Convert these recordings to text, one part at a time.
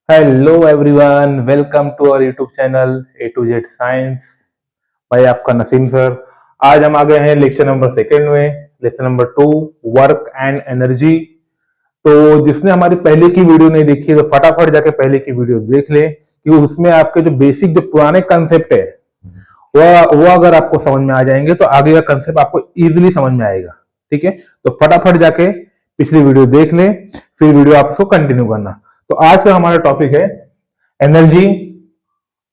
Hello everyone, welcome to our YouTube channel A to Z science. भाई आपका Naseem sir. आज हम आ गए हैं लेक्चर नंबर सेकंड में, lecture number 2, work and energy. तो जिसने हमारी पहले की वीडियो नहीं देखी है तो फटाफट जाके पहले की वीडियो देख ले, क्योंकि उसमें आपके जो बेसिक जो पुराने कंसेप्ट है वो अगर आपको समझ में आ जाएंगे तो आगे का कंसेप्ट आपको इजीली समझ में आएगा। ठीक है, तो फटाफट जाके पिछली वीडियो देख ले, फिर वीडियो आपको कंटिन्यू करना। तो आज का हमारा टॉपिक है एनर्जी।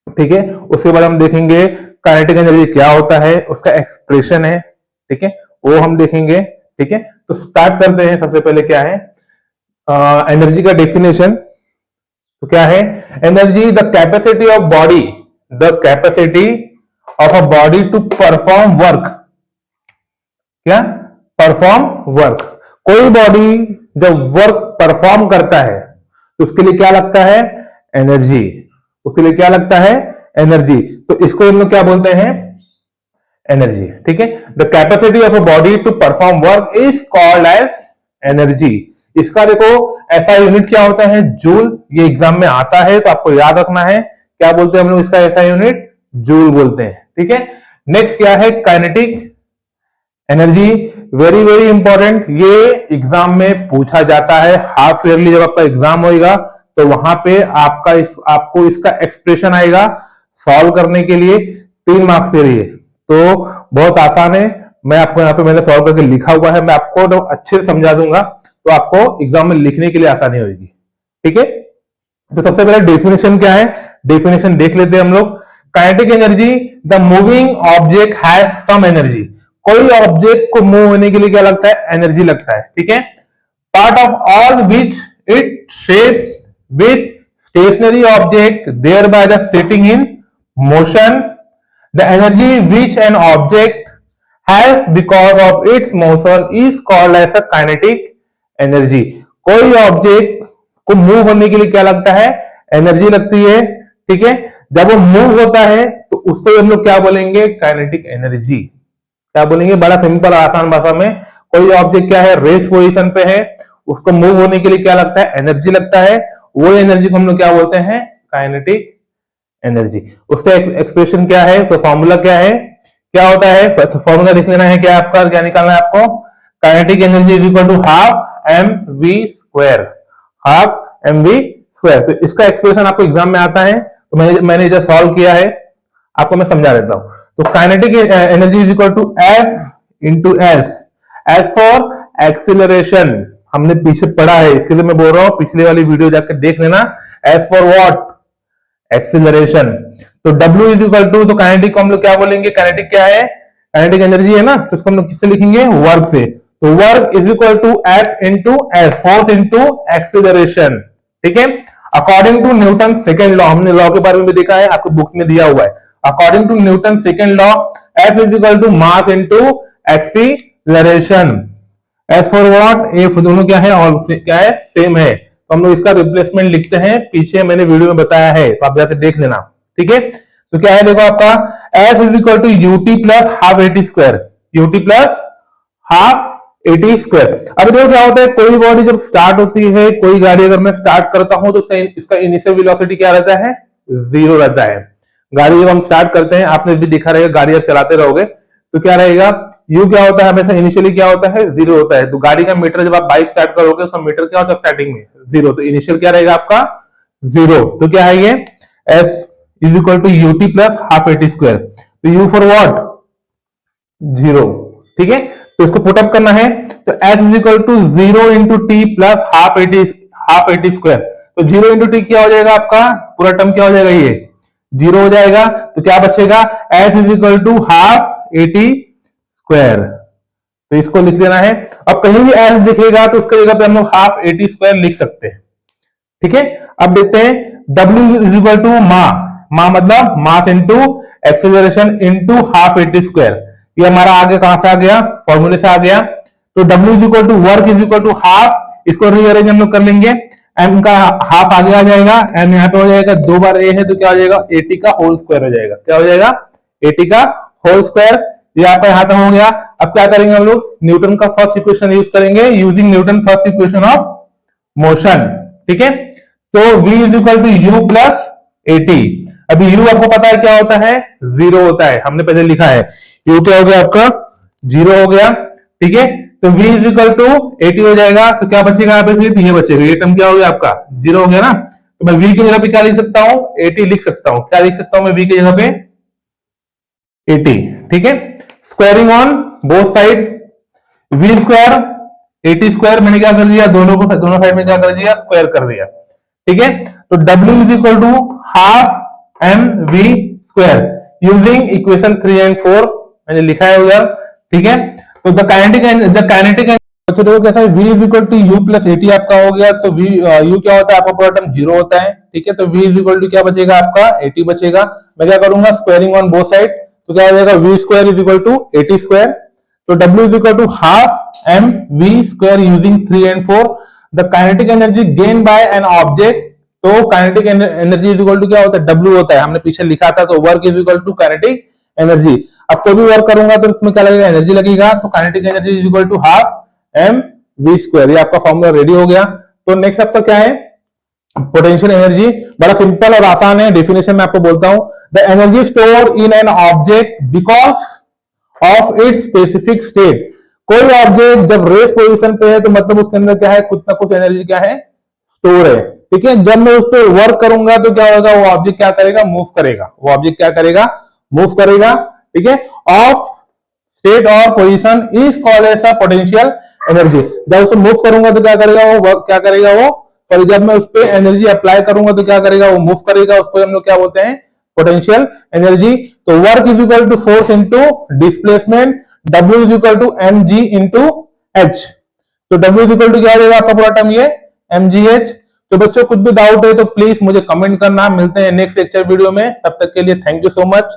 ठीक है, उसके बाद हम देखेंगे काइनेटिक एनर्जी क्या होता है, उसका एक्सप्रेशन है। ठीक है, वो हम देखेंगे। ठीक है, तो स्टार्ट करते हैं। सबसे पहले क्या है एनर्जी का डेफिनेशन। तो क्या है energy? The capacity of body, the capacity of a body to perform work. क्या? Perform work. कोई बॉडी जब वर्क परफॉर्म करता है तो उसके लिए क्या लगता है? एनर्जी। उसके लिए क्या लगता है? एनर्जी। तो इसको हम लोग क्या बोलते हैं? एनर्जी। ठीक है, the capacity of a body to perform work is called as energy. इसका देखो ऐसा यूनिट क्या होता है? जूल। ये एग्जाम में आता है तो आपको याद रखना है। क्या बोलते हैं हम लोग इसका ऐसा यूनिट? जूल बोलते हैं। ठीक है, नेक्स्ट क्या है? Kinetic energy. Very very important, ये एग्जाम में पूछा जाता है। हाफ ईयरली जब आपका एग्जाम होगा तो वहां पे आपको इसका एक्सप्रेशन आएगा सॉल्व करने के लिए। 3 मार्क्स के लिए तो बहुत आसान है। मैं आपको यहाँ पे मैंने सॉल्व करके लिखा हुआ है, मैं आपको तो अच्छे से समझा दूंगा तो आपको एग्जाम में लिखने के लिए आसानी होगी। ठीक है, तो सबसे पहले डेफिनेशन क्या है, डेफिनेशन देख लेते हैं हम लोग। Kinetic energy, the moving object has some energy. कोई ऑब्जेक्ट को मूव होने के लिए क्या लगता है? एनर्जी लगता है। ठीक है, part of all which it shapes with stationary object there by the setting in motion, the energy which an object has because of its motion is called as a kinetic energy. कोई object को move होने के लिए क्या लगता है? Energy लगती है। ठीक है, जब वो मूव होता है तो उसको हम लोग क्या बोलेंगे? Kinetic energy. क्या बोलेंगे? बड़ा सिंपल आसान भाषा में, कोई ऑब्जेक्ट क्या है? रेस्ट पोजीशन पे है, उसको मूव होने के लिए क्या लगता है? एनर्जी लगता है। वो एनर्जी को हम लोग क्या बोलते हैं? Kinetic energy. उसका एक्सप्रेशन क्या है? तो फॉर्मूला क्या है? क्या होता है? फॉर्मूला लिख लेना है। क्या आपका क्या निकालना है आपको? Kinetic energy is equal to half m v square. Half m v square. तो इसका एक्सप्रेशन आपको एग्जाम में आता है, तो मैंने इधर सॉल्व किया है, आपको मैं समझा देता हूं। तो kinetic energy is equal to F into S. S for acceleration, हमने पीछे पढ़ा है इसलिए मैं बोल रहा हूं, पिछले वाली वीडियो जाकर देख लेना। S for what? एक्सिलरेशन। तो W इज इक्वल टू, तो काइनेटिक को हम लोग क्या बोलेंगे? काइनेटिक क्या है? काइनेटिक एनर्जी है ना, तो इसको हम लोग किससे लिखेंगे? वर्क से। तो work is equal to F into S, force into acceleration. ठीक है, according to Newton second law, हमने लॉ के बारे में भी देखा है, आपको बुक्स में दिया हुआ है। According to Newton second law, F is equal to mass into acceleration. S for what? F दोनों क्या है? और क्या है? सेम है। तो हम लोग इसका रिप्लेसमेंट लिखते हैं, पीछे मैंने वीडियो में बताया है, तो आप जाकर देख लेना। ठीक है, तो क्या है देखो आपका F is equal to u t plus half a t square. U t plus half 80 square. अब देखो क्या होता है, कोई बॉडी जब स्टार्ट होती है, कोई गाड़ी अगर मैं स्टार्ट करता हूं तो इसका इनिशियल वेलोसिटी क्या रहता है? 0 रहता है। गाड़ी जब हम स्टार्ट करते हैं, आपने भी देखा रहेगा, गाड़ी आप चलाते रहोगे तो क्या रहेगा? यू क्या होता है? हमेशा इनिशियली क्या होता है? 0 होता है। तो गाड़ी का मीटर जब आप बाइक स्टार्ट करोगे उसका मीटर क्या होता है स्टार्टिंग में? 0। तो इनिशियल क्या रहेगा आपका? 0। तो क्या है ये? S is equal to u t plus half a t square. तो यू फॉर व्हाट? 0। ठीक है, तो इसको पुटअप करना है। तो S is equal to 0 into t plus half a t square. तो 0 इंटू टी क्या हो जाएगा आपका? पूरा टर्म क्या हो जाएगा? ये 0 हो जाएगा। तो क्या बचेगा? S is equal to half 80 square. तो इसको लिख देना है। अब कहीं भी एस दिखेगा तो उसके जगह पे हम लोग हाफ 80 स्क्वायर लिख सकते हैं। ठीक है, अब देखते हैं W इज इक्वल टू मा मतलब mass into acceleration into half 80 square. ये हमारा आगे कहां से आ गया? फॉर्मूले से आ गया। तो W is equal to work is equal to half, इसको रीअरेंज हम लोग कर लेंगे। एम का हाफ आगे आ जाएगा, एम यहाँ पे हो जाएगा, 2 बार ए है तो क्या हो जाएगा? 80 का होल स्क्वायर हो जाएगा। क्या हो जाएगा? 80 का होल स्क्वायर। ये आपका यहां तक हो गया। अब क्या करेंगे हम लोग, न्यूटन का फर्स्ट इक्वेशन यूज करेंगे, using Newton first equation of motion. ठीक है, तो v is equal to u plus a t. अभी u आपको पता है क्या होता है, जीरो होता है, हमने पहले लिखा है। u क्या हो गया आपका, जीरो हो गया। ठीक है, तो v is equal to a t हो जाएगा, तो क्या बचेगा यहाँ पे, फिर ये बचेगा, ये टर्म क्या हो गया आपका, जीरो हो गया ना। तो मैं v की जगह पे क्या लिख सकता हूं, एटी लिख सकता हूं। क्या लिख सकता हूं मैं v की जगह पे, एटी। ठीक है, squaring on both side, v square a t square मैंने क्या कर दिया, दोनों साइड में क्या कर दिया, स्क्वायर कर दिया। ठीक है, तो W is equal to half m v square using equation 3 and 4 मैंने लिखा है उधर। ठीक है, तो द काइनेटिक कैसा है, v is equal to u plus a t आपका हो गया। तो v u क्या होता है आपका, पूरा टर्म जीरो होता है। ठीक है, तो v इज इक्वल टू क्या बचेगा आपका, एटी बचेगा। मैं क्या करूंगा, स्क्वायरिंग ऑन बोथ साइड, तो क्या हो जाएगा, v square is equal to a t square. तो W is equal to half m v square using 3 and 4। The kinetic energy gain by an object, तो kinetic energy is equal to क्या होता है, W होता है, हमने पीछे लिखा था। तो work is equal to kinetic energy. अब कोई भी वर्क करूंगा तो इसमें क्या लगेगा, एनर्जी लगेगा। तो kinetic energy is equal to half m v square. ये आपका फॉर्मूला रेडी हो गया। तो नेक्स्ट आपका क्या है, पोटेंशियल एनर्जी। बड़ा सिंपल और आसान है, डेफिनेशन में आपको बोलता हूं, the energy store in an object because of it's specific state. कोई ऑब्जेक्ट जब रेस्ट पोजीशन पे है तो मतलब उसके अंदर क्या है, कुछ ना कुछ एनर्जी क्या है, स्टोर है। ठीक है, जब मैं उस पर वर्क करूंगा तो क्या होगा, वो ऑब्जेक्ट क्या करेगा, मूव करेगा। वो ऑब्जेक्ट क्या करेगा, मूव करेगा। ठीक है, ऑफ स्टेट और position is called as a potential energy. जब उसे मूव करूंगा तो क्या करेगा, वो वर्क क्या करेगा वो, और जब मैं उस पर एनर्जी अप्लाई करूंगा तो क्या करेगा, वो मूव करेगा। उसको हम लोग क्या बोलते हैं, पोटेंशियल एनर्जी। तो work is equal to force into displacement, W is equal to m g into h. तो W इज इक्वल टू क्या रहेगा आपका पूरा टर्म, ये mgh। तो बच्चों कुछ भी डाउट है तो प्लीज मुझे कमेंट करना। मिलते हैं नेक्स्ट लेक्चर वीडियो में, तब तक के लिए थैंक यू सो मच।